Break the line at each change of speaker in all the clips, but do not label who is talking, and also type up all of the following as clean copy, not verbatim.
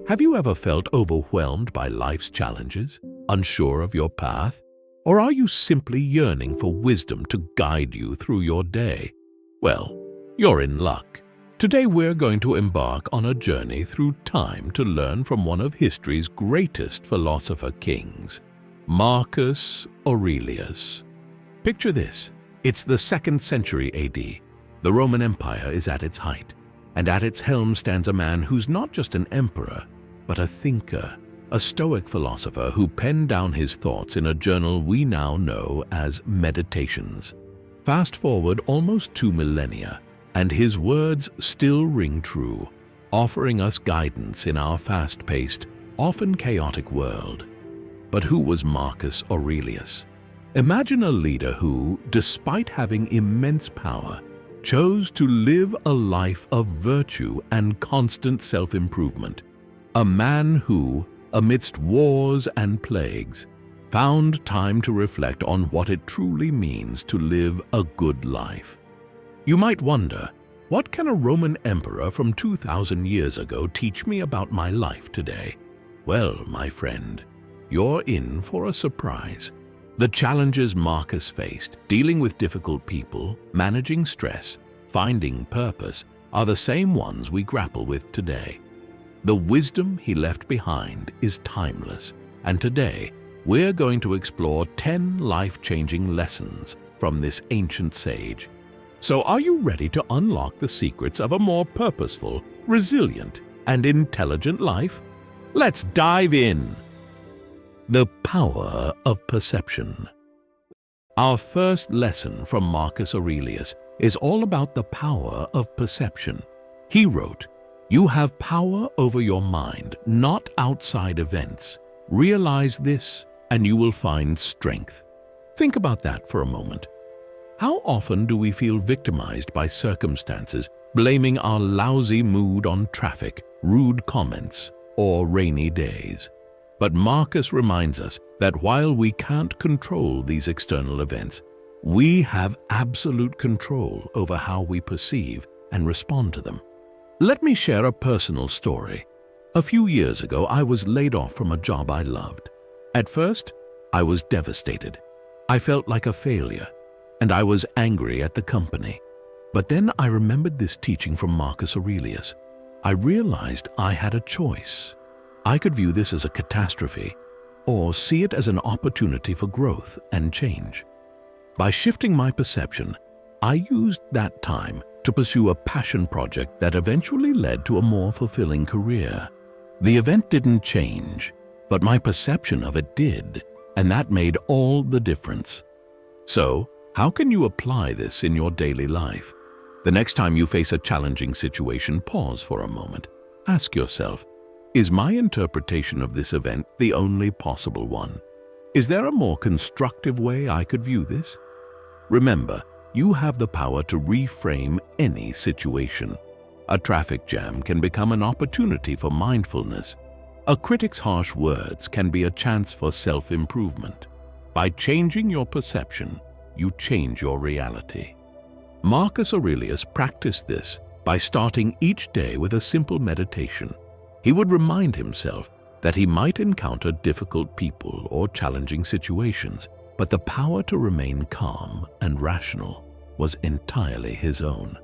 Have you ever felt overwhelmed by life's challenges, unsure of your path? Or are you simply yearning for wisdom to guide you through your day? Well, you're in luck. Today we're going to embark on a journey through time to learn from one of history's greatest philosopher kings, Marcus Aurelius. Picture this. It's the 2nd century AD. The Roman Empire is at its height, and at its helm stands a man who's not just an emperor, but a thinker, a Stoic philosopher who penned down his thoughts in a journal we now know as Meditations. Fast forward almost 2 millennia, and his words still ring true, offering us guidance in our fast-paced, often chaotic world. But who was Marcus Aurelius? Imagine a leader who, despite having immense power, chose to live a life of virtue and constant self-improvement. A man who, amidst wars and plagues, found time to reflect on what it truly means to live a good life. You might wonder, what can a Roman emperor from 2,000 years ago teach me about my life today? Well, my friend, you're in for a surprise. The challenges Marcus faced, dealing with difficult people, managing stress, finding purpose, are the same ones we grapple with today. The wisdom he left behind is timeless, and today we're going to explore 10 life-changing lessons from this ancient sage. So are you ready to unlock the secrets of a more purposeful, resilient, and intelligent life? Let's dive in! The power of perception. Our first lesson from Marcus Aurelius is all about the power of perception. He wrote, "You have power over your mind, not outside events. Realize this, and you will find strength." Think about that for a moment. How often do we feel victimized by circumstances, blaming our lousy mood on traffic, rude comments, or rainy days? But Marcus reminds us that while we can't control these external events, we have absolute control over how we perceive and respond to them. Let me share a personal story. A few years ago, I was laid off from a job I loved. At first, I was devastated. I felt like a failure, and I was angry at the company. But then I remembered this teaching from Marcus Aurelius. I realized I had a choice. I could view this as a catastrophe, or see it as an opportunity for growth and change. By shifting my perception, I used that time to pursue a passion project that eventually led to a more fulfilling career. The event didn't change, but my perception of it did, and that made all the difference. So, how can you apply this in your daily life? The next time you face a challenging situation, pause for a moment. Ask yourself, is my interpretation of this event the only possible one? Is there a more constructive way I could view this? Remember, you have the power to reframe any situation. A traffic jam can become an opportunity for mindfulness. A critic's harsh words can be a chance for self-improvement. By changing your perception, you change your reality. Marcus Aurelius practiced this by starting each day with a simple meditation. He would remind himself that he might encounter difficult people or challenging situations, but the power to remain calm and rational was entirely his own.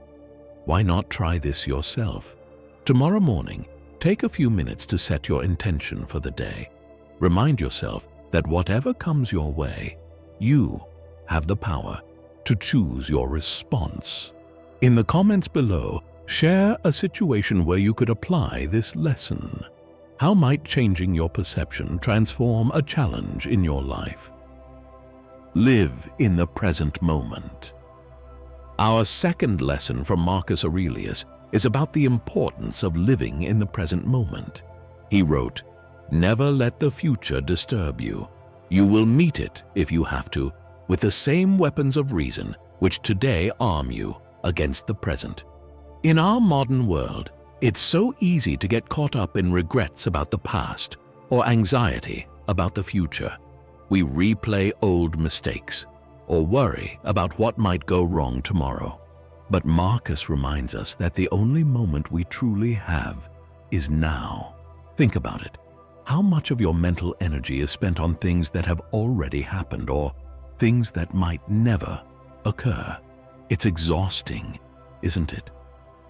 Why not try this yourself? Tomorrow morning, take a few minutes to set your intention for the day. Remind yourself that whatever comes your way, you have the power to choose your response. In the comments below, share a situation where you could apply this lesson. How might changing your perception transform a challenge in your life? Live in the present moment. Our second lesson from Marcus Aurelius is about the importance of living in the present moment. He wrote, "Never let the future disturb you. You will meet it, if you have to, with the same weapons of reason which today arm you against the present." In our modern world, it's so easy to get caught up in regrets about the past or anxiety about the future. We replay old mistakes or worry about what might go wrong tomorrow. But Marcus reminds us that the only moment we truly have is now. Think about it. How much of your mental energy is spent on things that have already happened or things that might never occur? It's exhausting, isn't it?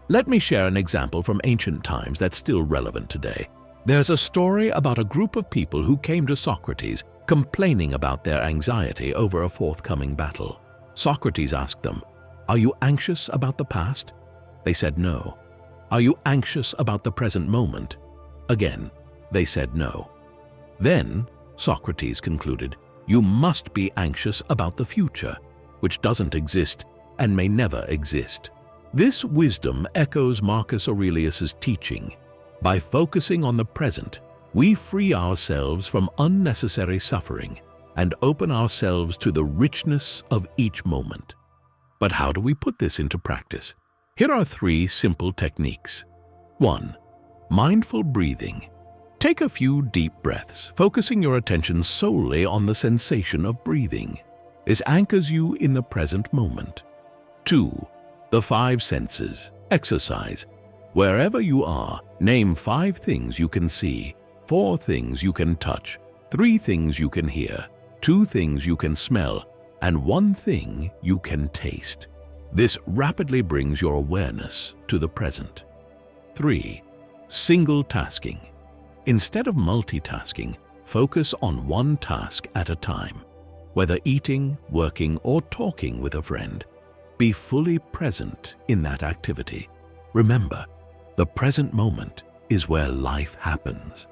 Let me share an example from ancient times that's still relevant today. There's a story about a group of people who came to Socrates complaining about their anxiety over a forthcoming battle. Socrates asked them, "Are you anxious about the past?" They said no. "Are you anxious about the present moment?" Again, they said no. Then Socrates concluded, "You must be anxious about the future, which doesn't exist and may never exist." This wisdom echoes Marcus Aurelius's teaching. By focusing on the present, we free ourselves from unnecessary suffering and open ourselves to the richness of each moment. But how do we put this into practice? Here are 3 simple techniques. 1. Mindful breathing. Take a few deep breaths, focusing your attention solely on the sensation of breathing. This anchors you in the present moment. 2. The 5 senses. Exercise. Wherever you are, name 5 things you can see, 4 things you can touch, 3 things you can hear, 2 things you can smell, and 1 thing you can taste. This rapidly brings your awareness to the present. 3. Single tasking. Instead of multitasking, focus on one task at a time. Whether eating, working, or talking with a friend, be fully present in that activity. Remember, the present moment is where life happens.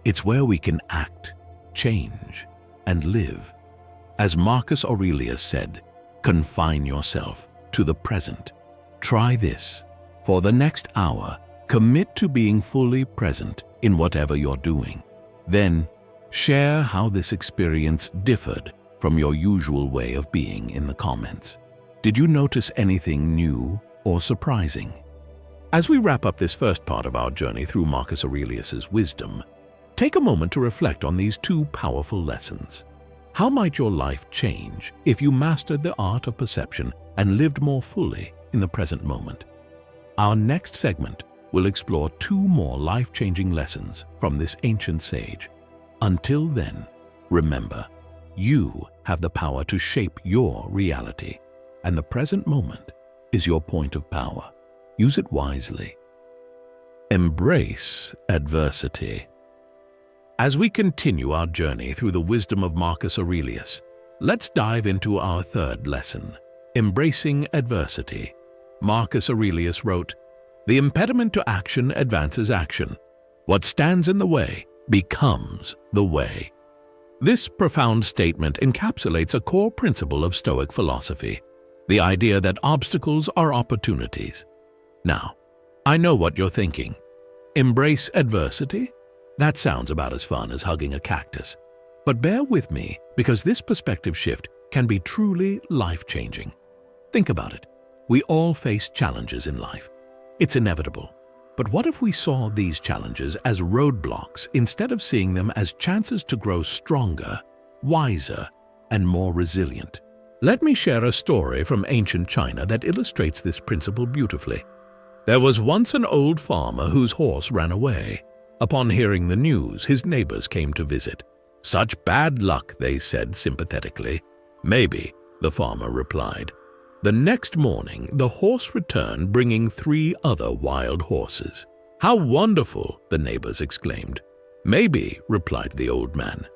It's where we can act, change, and live. As Marcus Aurelius said, confine yourself to the present. Try this. For the next hour, commit to being fully present in whatever you're doing. Then, share how this experience differed from your usual way of being in the comments. Did you notice anything new or surprising? As we wrap up this first part of our journey through Marcus Aurelius's wisdom, take a moment to reflect on these 2 powerful lessons. How might your life change if you mastered the art of perception and lived more fully in the present moment? Our next segment will explore 2 more life-changing lessons from this ancient sage. Until then, remember, you have the power to shape your reality, and the present moment is your point of power. Use it wisely. Embrace adversity. As we continue our journey through the wisdom of Marcus Aurelius, let's dive into our 3rd lesson, embracing adversity. Marcus Aurelius wrote, "The impediment to action advances action. What stands in the way becomes the way." This profound statement encapsulates a core principle of Stoic philosophy, the idea that obstacles are opportunities. Now, I know what you're thinking. Embrace adversity? That sounds about as fun as hugging a cactus. But bear with me, because this perspective shift can be truly life-changing. Think about it. We all face challenges in life. It's inevitable. But what if we saw these challenges as roadblocks instead of seeing them as chances to grow stronger, wiser, and more resilient? Let me share a story from ancient China that illustrates this principle beautifully. There was once an old farmer whose horse ran away. Upon hearing the news, his neighbors came to visit. "Such bad luck," they said sympathetically. "Maybe," the farmer replied. The next morning, the horse returned bringing 3 other wild horses. "How wonderful!" the neighbors exclaimed. "Maybe," replied the old man.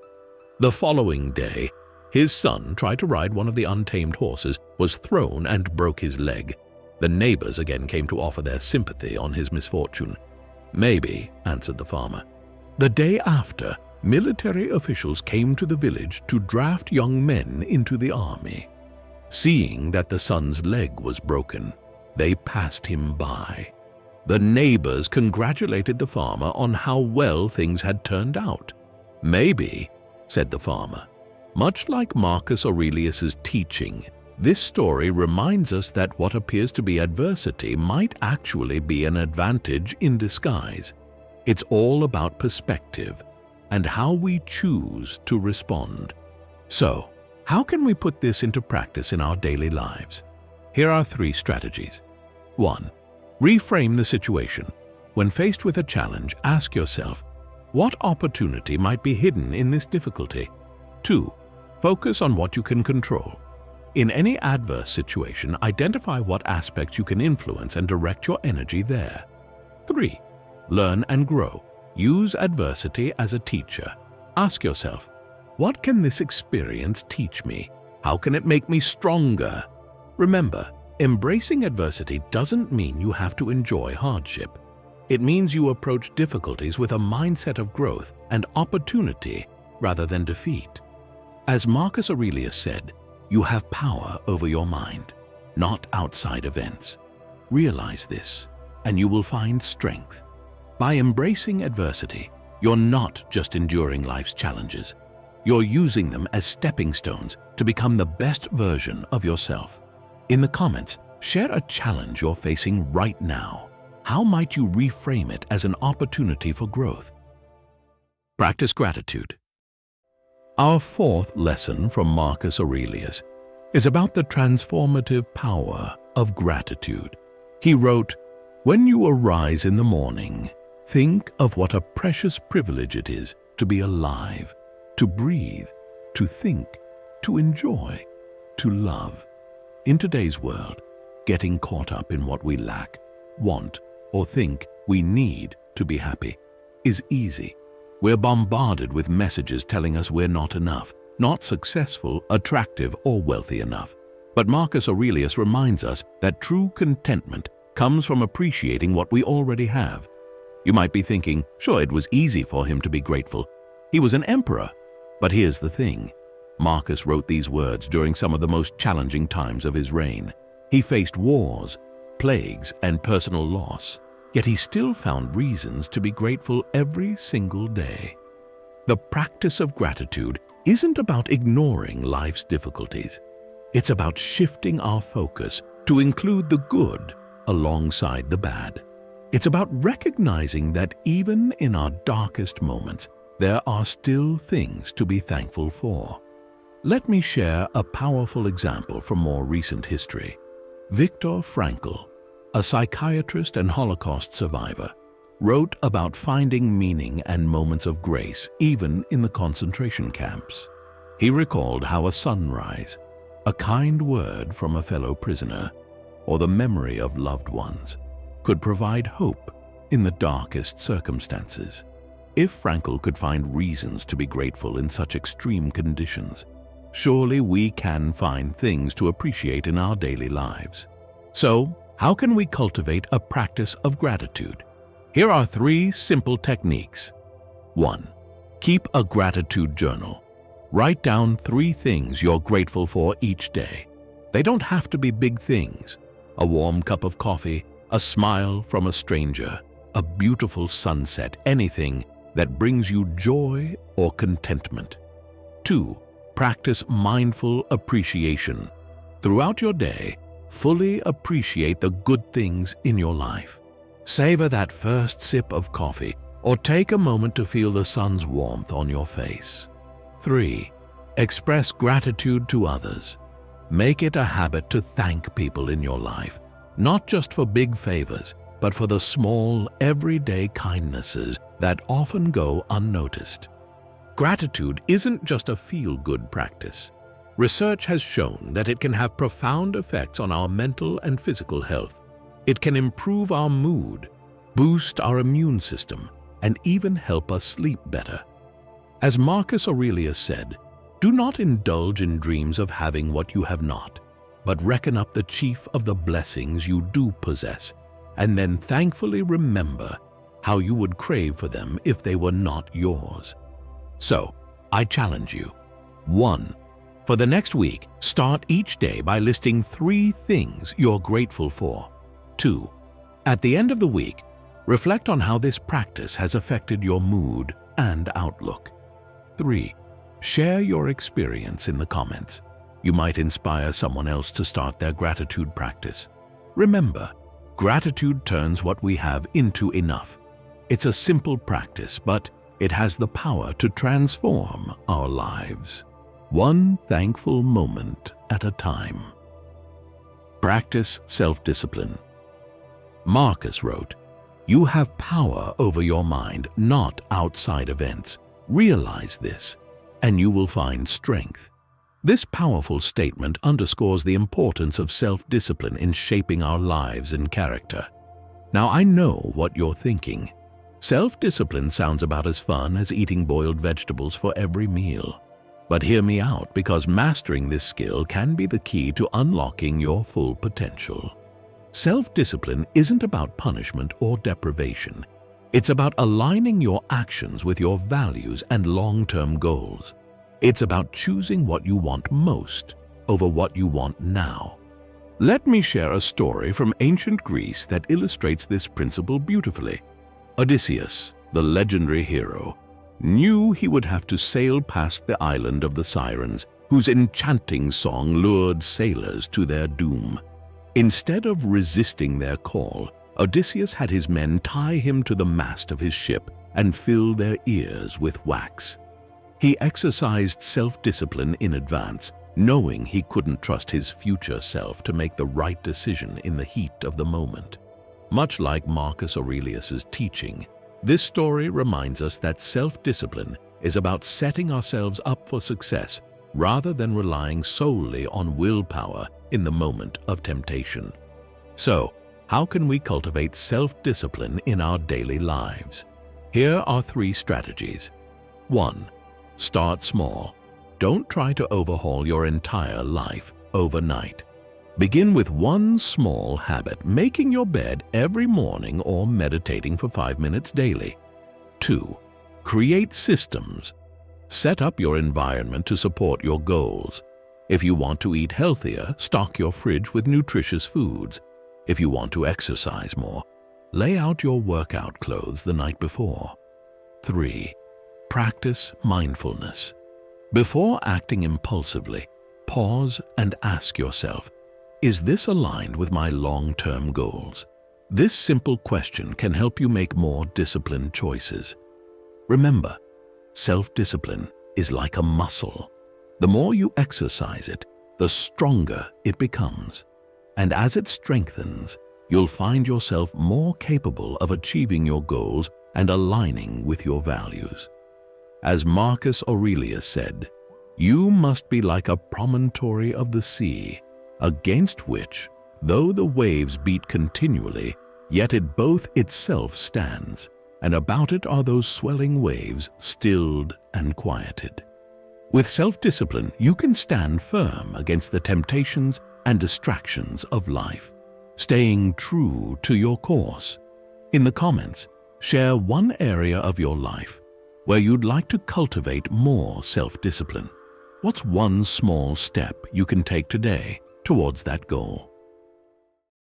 The following day, his son tried to ride one of the untamed horses, was thrown and broke his leg. The neighbors again came to offer their sympathy on his misfortune. "Maybe," answered the farmer. The day after, military officials came to the village to draft young men into the army. Seeing that the son's leg was broken, they passed him by. The neighbors congratulated the farmer on how well things had turned out. "Maybe," said the farmer. Much like Marcus Aurelius's teaching, this story reminds us that what appears to be adversity might actually be an advantage in disguise. It's all about perspective and how we choose to respond. So, how can we put this into practice in our daily lives? Here are 3 strategies. 1. Reframe the situation. When faced with a challenge, ask yourself, What opportunity might be hidden in this difficulty? 2. Focus on what you can control. In any adverse situation, identify what aspects you can influence and direct your energy there. 3. Learn and grow. Use adversity as a teacher. Ask yourself, what can this experience teach me? How can it make me stronger? Remember, embracing adversity doesn't mean you have to enjoy hardship. It means you approach difficulties with a mindset of growth and opportunity rather than defeat. As Marcus Aurelius said, you have power over your mind, not outside events. Realize this, and you will find strength. By embracing adversity, you're not just enduring life's challenges. You're using them as stepping stones to become the best version of yourself. In the comments, share a challenge you're facing right now. How might you reframe it as an opportunity for growth? Practice gratitude. Our fourth lesson from Marcus Aurelius is about the transformative power of gratitude. He wrote, "When you arise in the morning, think of what a precious privilege it is to be alive, to breathe, to think, to enjoy, to love." In today's world, getting caught up in what we lack, want, or think we need to be happy is easy. We're bombarded with messages telling us we're not enough, not successful, attractive, or wealthy enough. But Marcus Aurelius reminds us that true contentment comes from appreciating what we already have. You might be thinking, sure, it was easy for him to be grateful. He was an emperor. But here's the thing. Marcus wrote these words during some of the most challenging times of his reign. He faced wars, plagues, and personal loss. Yet he still found reasons to be grateful every single day. The practice of gratitude isn't about ignoring life's difficulties. It's about shifting our focus to include the good alongside the bad. It's about recognizing that even in our darkest moments, there are still things to be thankful for. Let me share a powerful example from more recent history. Viktor Frankl, a psychiatrist and Holocaust survivor, wrote about finding meaning and moments of grace even in the concentration camps. He recalled how a sunrise, a kind word from a fellow prisoner, or the memory of loved ones could provide hope in the darkest circumstances. If Frankl could find reasons to be grateful in such extreme conditions, surely we can find things to appreciate in our daily lives. So, how can we cultivate a practice of gratitude? Here are 3 simple techniques. 1. Keep a gratitude journal. Write down 3 things you're grateful for each day. They don't have to be big things. A warm cup of coffee, a smile from a stranger, a beautiful sunset, anything that brings you joy or contentment. 2. Practice mindful appreciation. Throughout your day, fully appreciate the good things in your life. Savor that first sip of coffee or take a moment to feel the sun's warmth on your face. 3. Express gratitude to others. Make it a habit to thank people in your life, not just for big favors, but for the small, everyday kindnesses that often go unnoticed. Gratitude isn't just a feel-good practice. Research has shown that it can have profound effects on our mental and physical health. It can improve our mood, boost our immune system, and even help us sleep better. As Marcus Aurelius said, do not indulge in dreams of having what you have not, but reckon up the chief of the blessings you do possess, and then thankfully remember how you would crave for them if they were not yours. So, I challenge you. 1. For the next week, start each day by listing 3 things you're grateful for. 2. At the end of the week, reflect on how this practice has affected your mood and outlook. 3. Share your experience in the comments. You might inspire someone else to start their gratitude practice. Remember, gratitude turns what we have into enough. It's a simple practice, but it has the power to transform our lives. One thankful moment at a time. Practice self-discipline. Marcus wrote, You have power over your mind, not outside events. Realize this, and you will find strength. This powerful statement underscores the importance of self-discipline in shaping our lives and character. Now, I know what you're thinking. Self-discipline sounds about as fun as eating boiled vegetables for every meal. But hear me out, because mastering this skill can be the key to unlocking your full potential. Self-discipline isn't about punishment or deprivation. It's about aligning your actions with your values and long-term goals. It's about choosing what you want most over what you want now. Let me share a story from ancient Greece that illustrates this principle beautifully. Odysseus, the legendary hero, knew he would have to sail past the island of the Sirens, whose enchanting song lured sailors to their doom. Instead of resisting their call, Odysseus had his men tie him to the mast of his ship and fill their ears with wax. He exercised self-discipline in advance, knowing he couldn't trust his future self to make the right decision in the heat of the moment. Much like Marcus Aurelius's teaching, this story reminds us that self-discipline is about setting ourselves up for success rather than relying solely on willpower in the moment of temptation. So, how can we cultivate self-discipline in our daily lives? Here are 3 strategies. 1. Start small. Don't try to overhaul your entire life overnight. Begin with one small habit, making your bed every morning or meditating for 5 minutes daily. 2. Create systems. Set up your environment to support your goals. If you want to eat healthier, stock your fridge with nutritious foods. If you want to exercise more, lay out your workout clothes the night before. 3. Practice mindfulness. Before acting impulsively, pause and ask yourself, is this aligned with my long-term goals? This simple question can help you make more disciplined choices. Remember, self-discipline is like a muscle. The more you exercise it, the stronger it becomes. And as it strengthens, you'll find yourself more capable of achieving your goals and aligning with your values. As Marcus Aurelius said, "You must be like a promontory of the sea, against which, though the waves beat continually, yet it both itself stands, and about it are those swelling waves stilled and quieted." With self-discipline, you can stand firm against the temptations and distractions of life, staying true to your course. In the comments, share one area of your life where you'd like to cultivate more self-discipline. What's one small step you can take today towards that goal?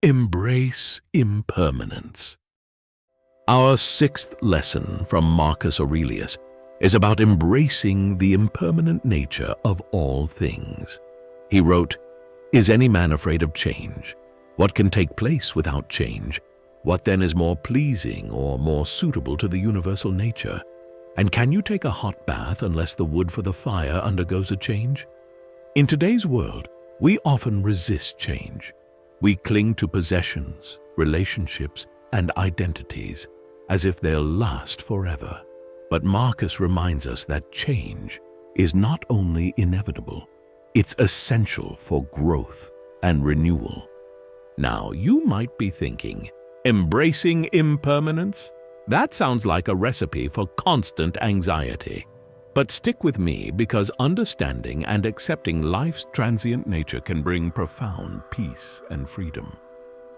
Embrace impermanence. Our 6th lesson from Marcus Aurelius is about embracing the impermanent nature of all things. He wrote, "Is any man afraid of change? What can take place without change? What then is more pleasing or more suitable to the universal nature? And can you take a hot bath unless the wood for the fire undergoes a change?" In today's world, we often resist change. We cling to possessions, relationships, and identities as if they'll last forever. But Marcus reminds us that change is not only inevitable, it's essential for growth and renewal. Now, you might be thinking, embracing impermanence? That sounds like a recipe for constant anxiety. But stick with me, because understanding and accepting life's transient nature can bring profound peace and freedom.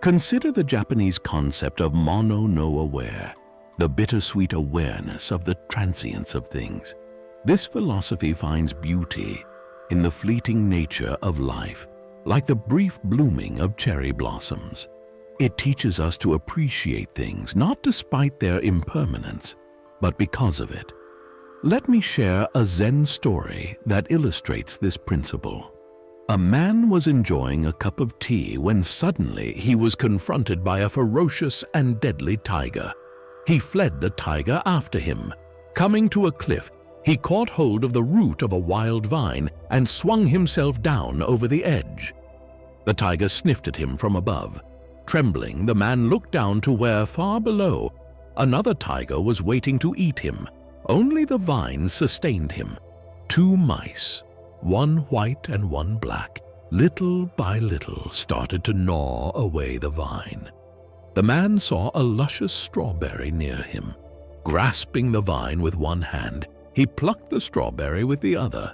Consider the Japanese concept of mono no aware, the bittersweet awareness of the transience of things. This philosophy finds beauty in the fleeting nature of life, like the brief blooming of cherry blossoms. It teaches us to appreciate things not despite their impermanence, but because of it. Let me share a Zen story that illustrates this principle. A man was enjoying a cup of tea when suddenly he was confronted by a ferocious and deadly tiger. He fled the tiger after him. Coming to a cliff, he caught hold of the root of a wild vine and swung himself down over the edge. The tiger sniffed at him from above. Trembling, the man looked down to where, far below, another tiger was waiting to eat him. Only the vines sustained him. 2 mice, one white and one black, little by little started to gnaw away the vine. The man saw a luscious strawberry near him. Grasping the vine with one hand, he plucked the strawberry with the other.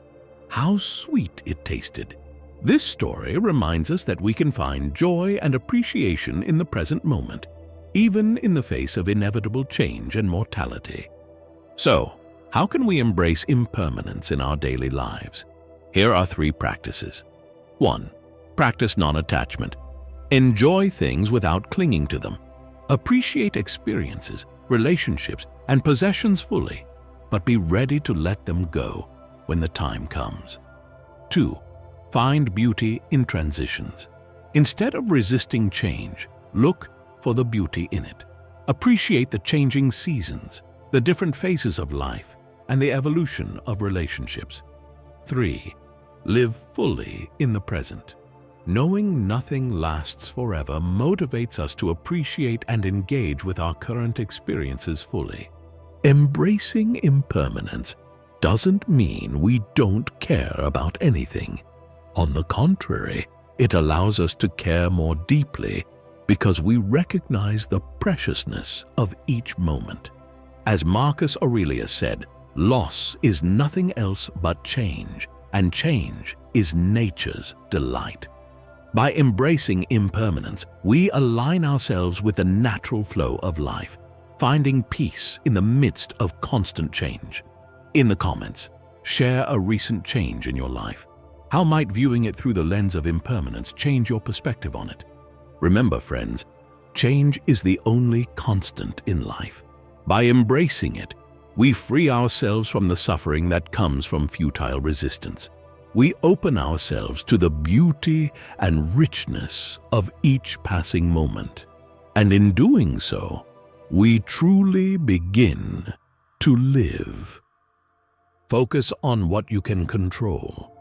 How sweet it tasted! This story reminds us that we can find joy and appreciation in the present moment, even in the face of inevitable change and mortality. So, how can we embrace impermanence in our daily lives? Here are 3 practices. 1. Practice non-attachment. Enjoy things without clinging to them. Appreciate experiences, relationships, and possessions fully, but be ready to let them go when the time comes. 2. Find beauty in transitions. Instead of resisting change, look for the beauty in it. Appreciate the changing seasons, the different phases of life, and the evolution of relationships. 3. Live fully in the present. Knowing nothing lasts forever motivates us to appreciate and engage with our current experiences fully. Embracing impermanence doesn't mean we don't care about anything. On the contrary, it allows us to care more deeply because we recognize the preciousness of each moment. As Marcus Aurelius said, loss is nothing else but change, and change is nature's delight. By embracing impermanence, we align ourselves with the natural flow of life, finding peace in the midst of constant change. In the comments, share a recent change in your life. How might viewing it through the lens of impermanence change your perspective on it? Remember, friends, change is the only constant in life. By embracing it, we free ourselves from the suffering that comes from futile resistance. We open ourselves to the beauty and richness of each passing moment. And in doing so, we truly begin to live. Focus on what you can control.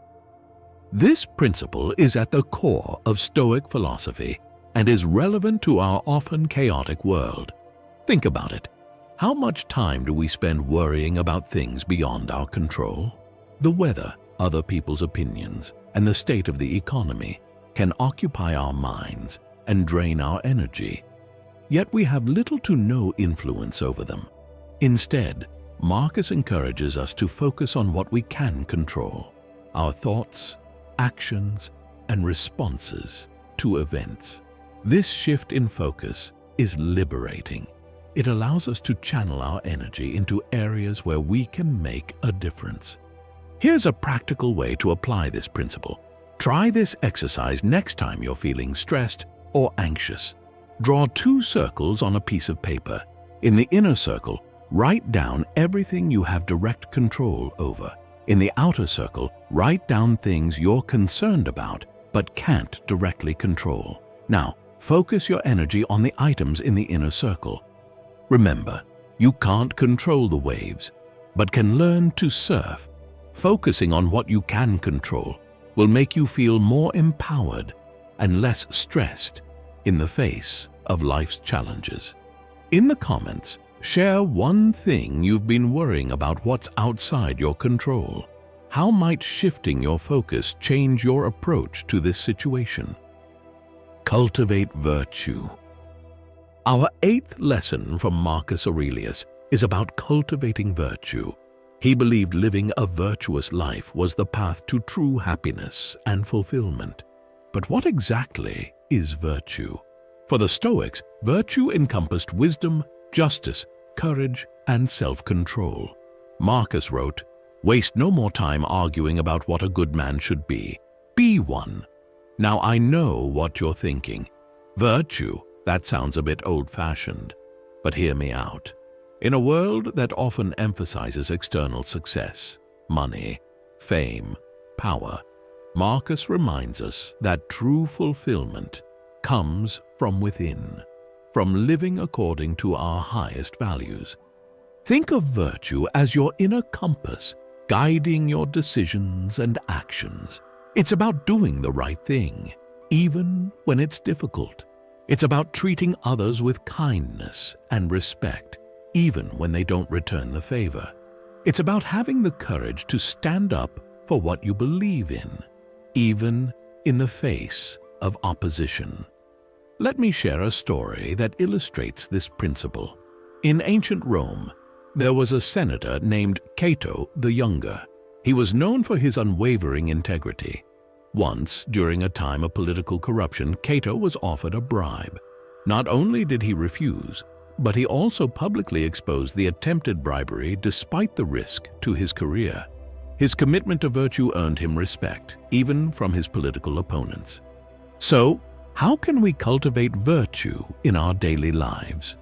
This principle is at the core of Stoic philosophy and is relevant to our often chaotic world. Think about it. How much time do we spend worrying about things beyond our control? The weather, other people's opinions, and the state of the economy can occupy our minds and drain our energy. Yet we have little to no influence over them. Instead, Marcus encourages us to focus on what we can control: our thoughts, actions, and responses to events. This shift in focus is liberating. It allows us to channel our energy into areas where we can make a difference. Here's a practical way to apply this principle. Try this exercise next time you're feeling stressed or anxious. Draw 2 circles on a piece of paper. In the inner circle, write down everything you have direct control over. In the outer circle, write down things you're concerned about but can't directly control. Now, focus your energy on the items in the inner circle. Remember, you can't control the waves, but can learn to surf. Focusing on what you can control will make you feel more empowered and less stressed in the face of life's challenges. In the comments, share one thing you've been worrying about what's outside your control. How might shifting your focus change your approach to this situation? Cultivate virtue. Our 8th lesson from Marcus Aurelius is about cultivating virtue. He believed living a virtuous life was the path to true happiness and fulfillment. But what exactly is virtue? For the Stoics, virtue encompassed wisdom, justice, courage, and self-control. Marcus wrote, "Waste no more time arguing about what a good man should be. Be one." Now I know what you're thinking. Virtue, that sounds a bit old-fashioned. But hear me out. In a world that often emphasizes external success, money, fame, power, Marcus reminds us that true fulfillment comes from within, from living according to our highest values. Think of virtue as your inner compass, guiding your decisions and actions. It's about doing the right thing, even when it's difficult. It's about treating others with kindness and respect, even when they don't return the favor. It's about having the courage to stand up for what you believe in, even in the face of opposition. Let me share a story that illustrates this principle. In ancient Rome, there was a senator named Cato the Younger. He was known for his unwavering integrity. Once, during a time of political corruption, Cato was offered a bribe. Not only did he refuse, but he also publicly exposed the attempted bribery despite the risk to his career. His commitment to virtue earned him respect, even from his political opponents. So, how can we cultivate virtue in our daily lives?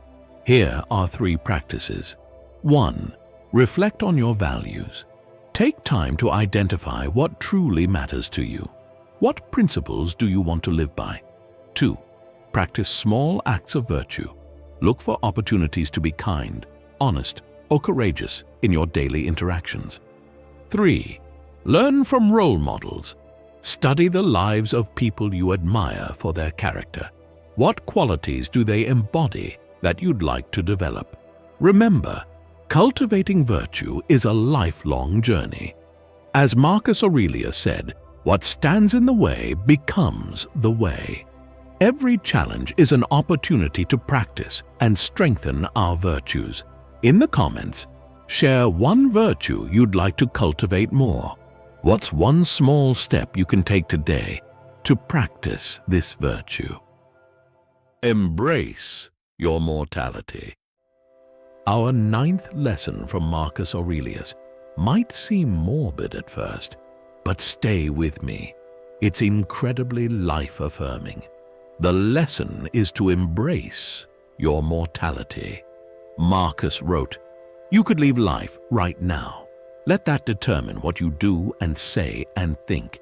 Here are 3 practices. 1. Reflect on your values. Take time to identify what truly matters to you. What principles do you want to live by? 2. Practice small acts of virtue. Look for opportunities to be kind, honest, or courageous in your daily interactions. 3. Learn from role models. Study the lives of people you admire for their character. What qualities do they embody that you'd like to develop? Remember, cultivating virtue is a lifelong journey. As Marcus Aurelius said, what stands in the way becomes the way. Every challenge is an opportunity to practice and strengthen our virtues. In the comments, share one virtue you'd like to cultivate more. What's one small step you can take today to practice this virtue? Embrace your mortality. Our 9th lesson from Marcus Aurelius might seem morbid at first, but stay with me. It's incredibly life-affirming. The lesson is to embrace your mortality. Marcus wrote, "You could leave life right now. Let that determine what you do and say and think."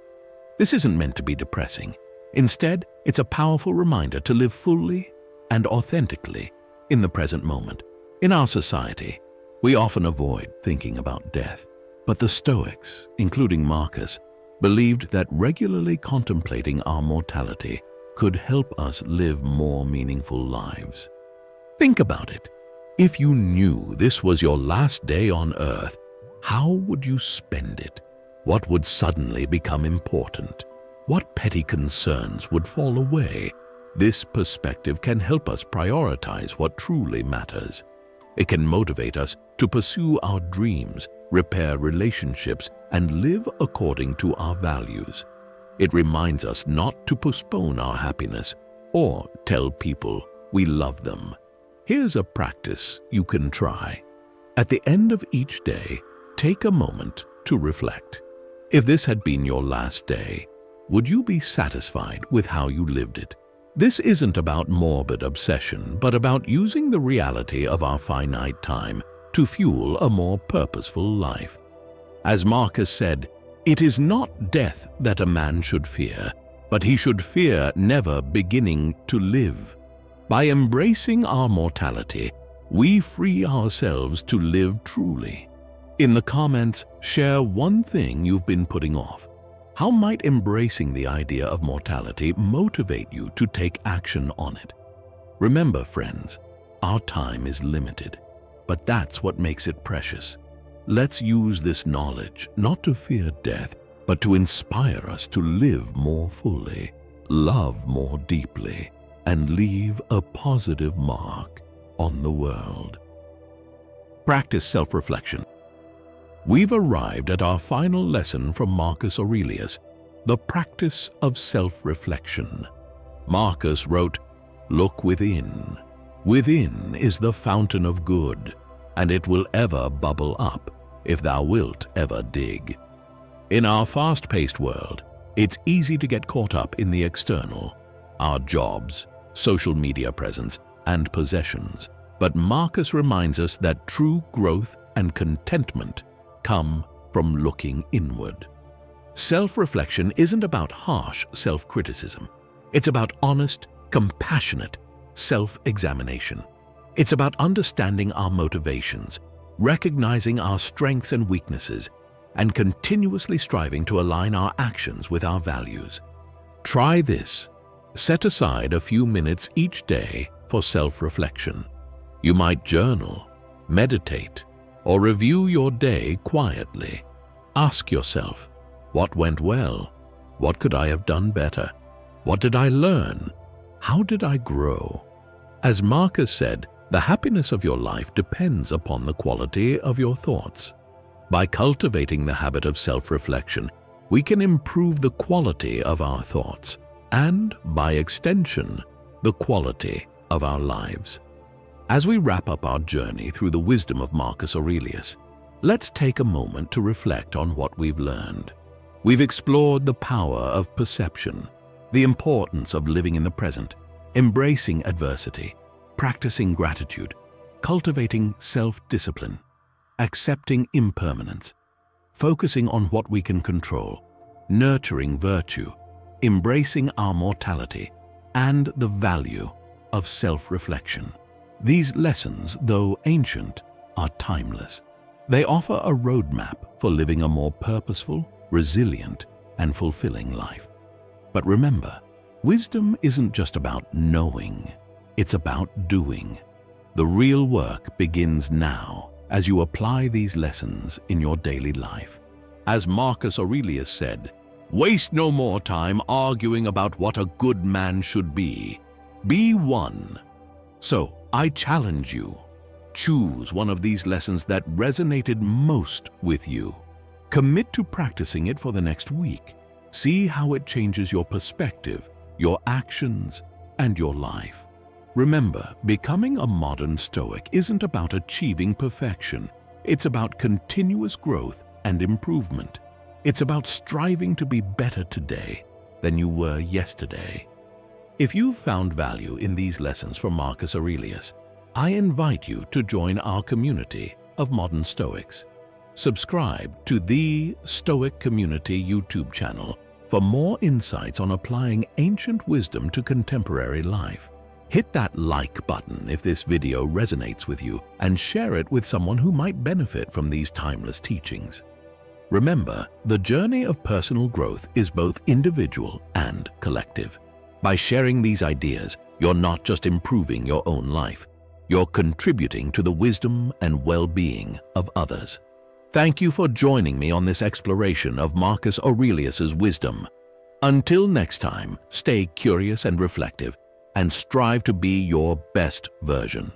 This isn't meant to be depressing. Instead, it's a powerful reminder to live fully and authentically in the present moment. In our society, we often avoid thinking about death, but the Stoics, including Marcus, believed that regularly contemplating our mortality could help us live more meaningful lives. Think about it. If you knew this was your last day on earth, how would you spend it? What would suddenly become important? What petty concerns would fall away? This perspective can help us prioritize what truly matters. It can motivate us to pursue our dreams, repair relationships, and live according to our values. It reminds us not to postpone our happiness or tell people we love them. Here's a practice you can try. At the end of each day, take a moment to reflect. If this had been your last day, would you be satisfied with how you lived it? This isn't about morbid obsession, but about using the reality of our finite time to fuel a more purposeful life. As Marcus said, "It is not death that a man should fear, but he should fear never beginning to live." By embracing our mortality, we free ourselves to live truly. In the comments, share one thing you've been putting off. How might embracing the idea of mortality motivate you to take action on it? Remember, friends, our time is limited, but that's what makes it precious. Let's use this knowledge not to fear death, but to inspire us to live more fully, love more deeply, and leave a positive mark on the world. Practice self-reflection. We've arrived at our final lesson from Marcus Aurelius, the practice of self-reflection. Marcus wrote, "Look within. Within is the fountain of good, and it will ever bubble up if thou wilt ever dig." In our fast-paced world, it's easy to get caught up in the external, our jobs, social media presence, and possessions. But Marcus reminds us that true growth and contentment come from looking inward. Self-reflection isn't about harsh self-criticism. It's about honest, compassionate self-examination. It's about understanding our motivations, recognizing our strengths and weaknesses, and continuously striving to align our actions with our values. Try this. Set aside a few minutes each day for self-reflection. You might journal, meditate, or review your day quietly. Ask yourself, what went well? What could I have done better? What did I learn? How did I grow? As Marcus said, the happiness of your life depends upon the quality of your thoughts. By cultivating the habit of self-reflection, we can improve the quality of our thoughts and, by extension, the quality of our lives. As we wrap up our journey through the wisdom of Marcus Aurelius, let's take a moment to reflect on what we've learned. We've explored the power of perception, the importance of living in the present, embracing adversity, practicing gratitude, cultivating self-discipline, accepting impermanence, focusing on what we can control, nurturing virtue, embracing our mortality, and the value of self-reflection. These lessons, though ancient, are timeless. They offer a roadmap for living a more purposeful, resilient, and fulfilling life. But remember, wisdom isn't just about knowing, it's about doing. The real work begins now as you apply these lessons in your daily life. As Marcus Aurelius said, "Waste no more time arguing about what a good man should be. Be one." So, I challenge you. Choose one of these lessons that resonated most with you. Commit to practicing it for the next week. See how it changes your perspective, your actions, and your life. Remember, becoming a modern Stoic isn't about achieving perfection. It's about continuous growth and improvement. It's about striving to be better today than you were yesterday. If you've found value in these lessons from Marcus Aurelius, I invite you to join our community of modern Stoics. Subscribe to the Stoic Community YouTube channel for more insights on applying ancient wisdom to contemporary life. Hit that like button if this video resonates with you and share it with someone who might benefit from these timeless teachings. Remember, the journey of personal growth is both individual and collective. By sharing these ideas, you're not just improving your own life, you're contributing to the wisdom and well-being of others. Thank you for joining me on this exploration of Marcus Aurelius's wisdom. Until next time, stay curious and reflective, and strive to be your best version.